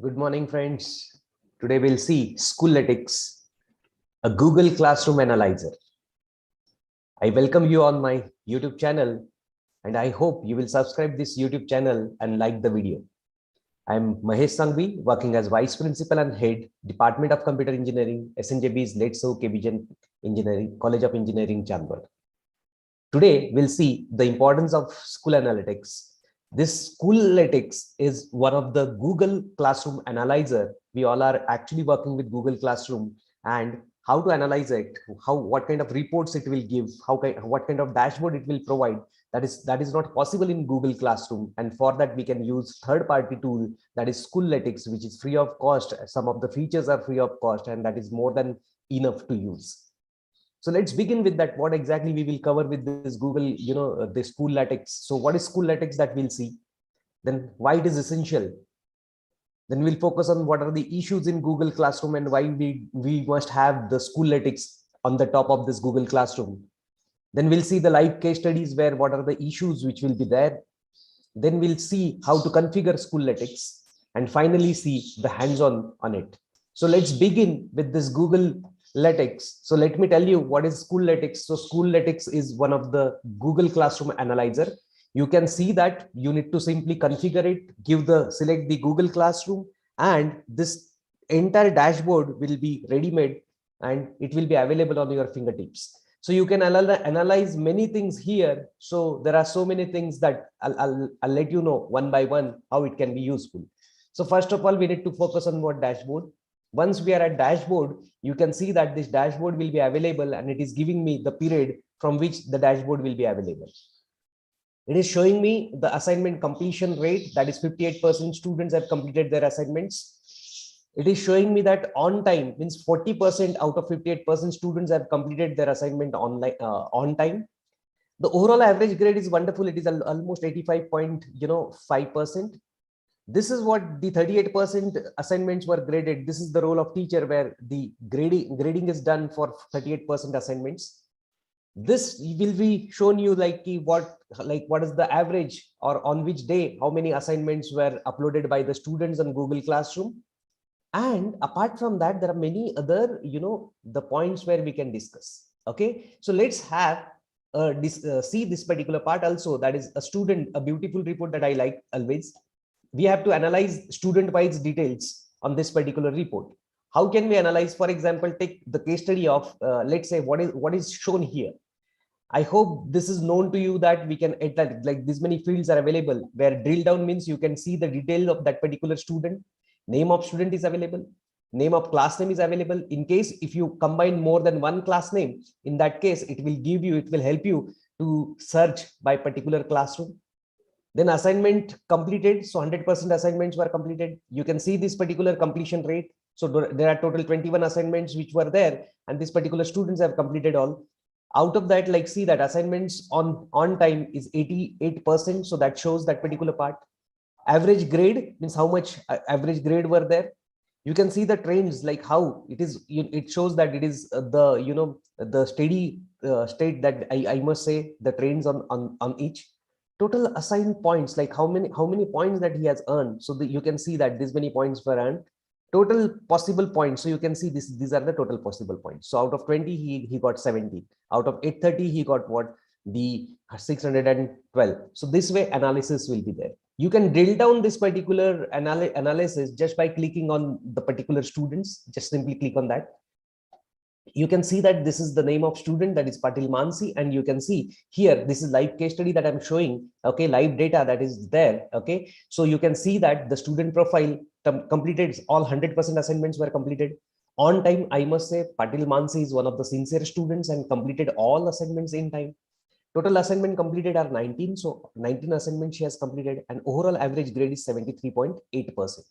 Good morning, friends. Today we'll see Schoolytics, a Google Classroom Analyzer. I welcome you on my YouTube channel, and I hope you will subscribe this YouTube channel and like the video. I'm Mahesh Sangvi, working as Vice Principal and Head, Department of Computer Engineering, SNJB's Letso Vision Engineering, College of Engineering, Chandwar. Today, we'll see the importance of school analytics. This Schoolytics is one of the Google Classroom Analyzer. We all are actually working with Google Classroom and how to analyze it, what kind of reports it will give, what kind of dashboard it will provide. That is not possible in Google Classroom. And for that, we can use third-party tool that is Schoolytics, which is free of cost. Some of the features are free of cost, and that is more than enough to use. So let's begin with that. What exactly we will cover with this Google, the Schoolytics. So what is Schoolytics that we'll see? Then why it is essential? Then we'll focus on what are the issues in Google Classroom and why we must have the Schoolytics on the top of this Google Classroom. Then we'll see the live case studies where what are the issues which will be there. Then we'll see how to configure Schoolytics and finally see the hands-on on it. So let's begin with this Google Lytics. So let me tell you what is Schoolytics. So Schoolytics is one of the Google Classroom Analyzer. You can see that you need to simply configure it, select the Google Classroom, and this entire dashboard will be ready-made and it will be available on your fingertips. So you can analyze many things here. So there are so many things that I'll let you know one by one how it can be useful. So first of all, we need to focus on what dashboard. Once we are at dashboard, you can see that this dashboard will be available and it is giving me the period from which the dashboard will be available. It is showing me the assignment completion rate, that is 58% students have completed their assignments. It is showing me that on time means 40% out of 58% students have completed their assignment on time. The overall average grade is wonderful. It is almost 85.5%. This is what the 38% assignments were graded. This is the role of teacher where the grading is done for 38% assignments. This will be shown you like what is the average or on which day, how many assignments were uploaded by the students on Google Classroom. And apart from that, there are many other, the points where we can discuss. Okay, so let's have see this particular part also. That is a beautiful report that I like always. We have to analyze student-wise details on this particular report. How can we analyze? For example, take the case study of, let's say, what is shown here. I hope this is known to you that we can, like these many fields are available, where drill down means you can see the detail of that particular student. Name of student is available. Name of class name is available. In case if you combine more than one class name, in that case, it will help you to search by particular classroom. Then assignment completed. So 100% assignments were completed. You can see this particular completion rate. So there are total 21 assignments which were there, and this particular students have completed all. Out of that, like see that assignments on time is 88%. So that shows that particular part. Average grade means how much average grade were there. You can see the trends, like how it is. It shows that it is the steady state that I must say the trends on each. Total assigned points, like how many points that he has earned. So you can see that this many points were earned. Total possible points. So you can see these are the total possible points. So out of 20, he got 70. Out of 830, he got what? The 612. So this way analysis will be there. You can drill down this particular analysis just by clicking on the particular students. Just simply click on that. You can see that this is the name of student, that is Patil Mansi, and you can see here this is live case study that I'm showing. Okay, live data that is there. Okay, so you can see that the student profile completed, all 100% assignments were completed on time. I must say Patil Mansi is one of the sincere students and completed all assignments in time. Total assignment completed are 19. So 19 assignments she has completed, and overall average grade is 73.8%.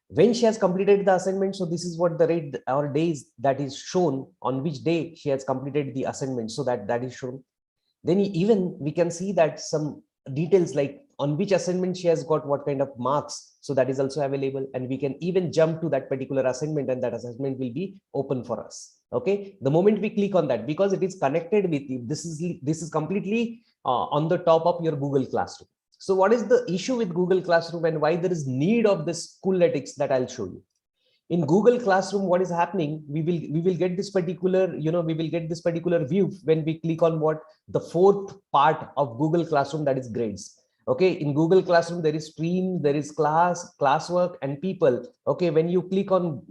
When she has completed the assignment, so this is what the rate or days that is shown, on which day she has completed the assignment. So that is shown. Then even we can see that some details like on which assignment she has got what kind of marks. So that is also available, and we can even jump to that particular assignment, and that assignment will be open for us. Okay, the moment we click on that, because it is connected with you, this is completely on the top of your Google Classroom. So what is the issue with Google Classroom and why there is need of this Schoolytics that I'll show you? In Google Classroom, what is happening? We will get this particular, we will get this particular view when we click on what the fourth part of Google Classroom, that is grades. Okay, in Google Classroom, there is stream, there is class, classwork, and people. Okay, when you click on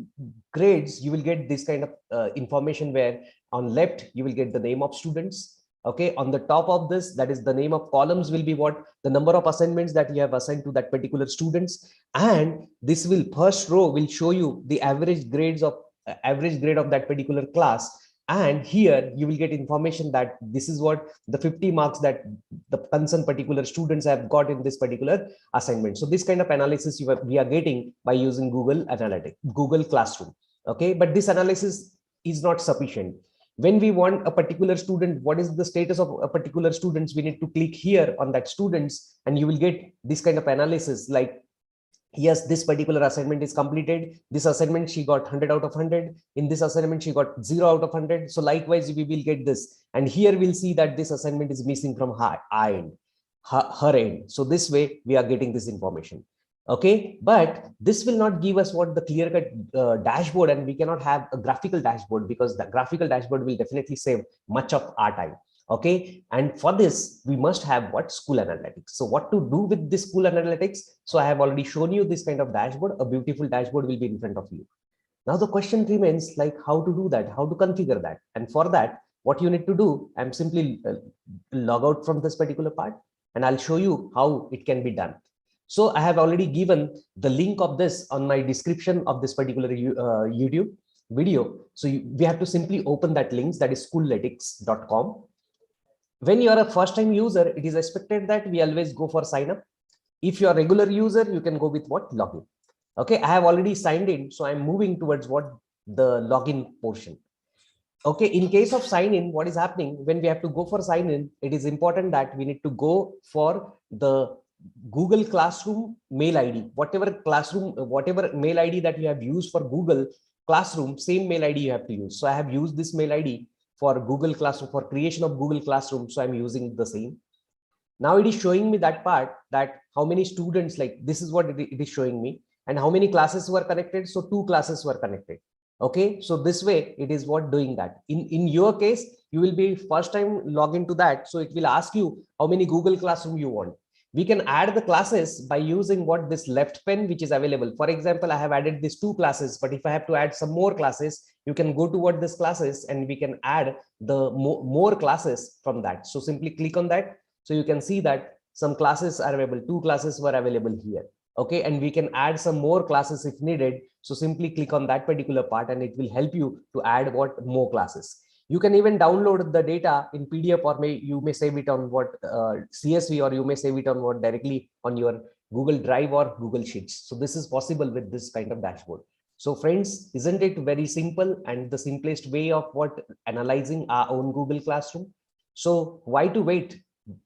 grades, you will get this kind of information where on left, you will get the name of students. Okay, on the top of this, that is the name of columns will be what the number of assignments that you have assigned to that particular students. And this will first row will show you the average grade of that particular class. And here you will get information that this is what the 50 marks that the concerned particular students have got in this particular assignment. So this kind of analysis we are getting by using Google Analytics, Google Classroom. Okay, but this analysis is not sufficient. When we want a particular student, what is the status of a particular students, we need to click here on that students, and you will get this kind of analysis like, yes, this particular assignment is completed. This assignment, she got 100 out of 100. In this assignment, she got 0 out of 100. So likewise, we will get this. And here we'll see that this assignment is missing from her end. So this way, we are getting this information. Okay, but this will not give us what the clear-cut dashboard, and we cannot have a graphical dashboard because the graphical dashboard will definitely save much of our time. Okay, and for this we must have what school analytics. So what to do with this school analytics? So I have already shown you this kind of dashboard. A beautiful dashboard will be in front of you. Now the question remains like how to do that, how to configure that. And for that, what you need to do, I'm simply log out from this particular part, and I'll show you how it can be done. So I have already given the link of this on my description of this particular YouTube video. So we have to simply open that link, that is schoolytics.com. When you are a first time user, it is expected that we always go for sign up. If you are a regular user, you can go with what? Login. Okay, I have already signed in, so I'm moving towards what the login portion. Okay, in case of sign in, what is happening when we have to go for sign in, it is important that we need to go for the Google Classroom mail ID, whatever mail ID that you have used for Google Classroom, same mail ID you have to use. So I have used this mail ID for Google Classroom, for creation of Google Classroom. So I'm using the same. Now it is showing me that part, that how many students, like this is what it is showing me, and how many classes were connected. So 2 classes were connected. Okay, so this way it is what doing that. In your case, you will be first time log into that. So it will ask you how many Google Classroom you want. We can add the classes by using what this left pen, which is available. For example, I have added these 2 classes, but if I have to add some more classes, you can go to what this classes and we can add the more classes from that. So simply click on that. So you can see that some classes are available. 2 classes were available here. Okay, and we can add some more classes if needed. So simply click on that particular part and it will help you to add what more classes. You can even download the data in PDF, or you may save it on what CSV, or you may save it on what directly on your Google Drive or Google Sheets. So this is possible with this kind of dashboard. So friends, isn't it very simple and the simplest way of what analyzing our own Google Classroom? So why to wait?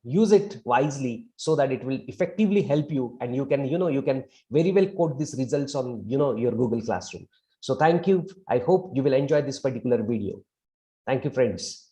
Use it wisely so that it will effectively help you, and you can very well quote these results on your Google Classroom. So thank you. I hope you will enjoy this particular video. Thank you, friends.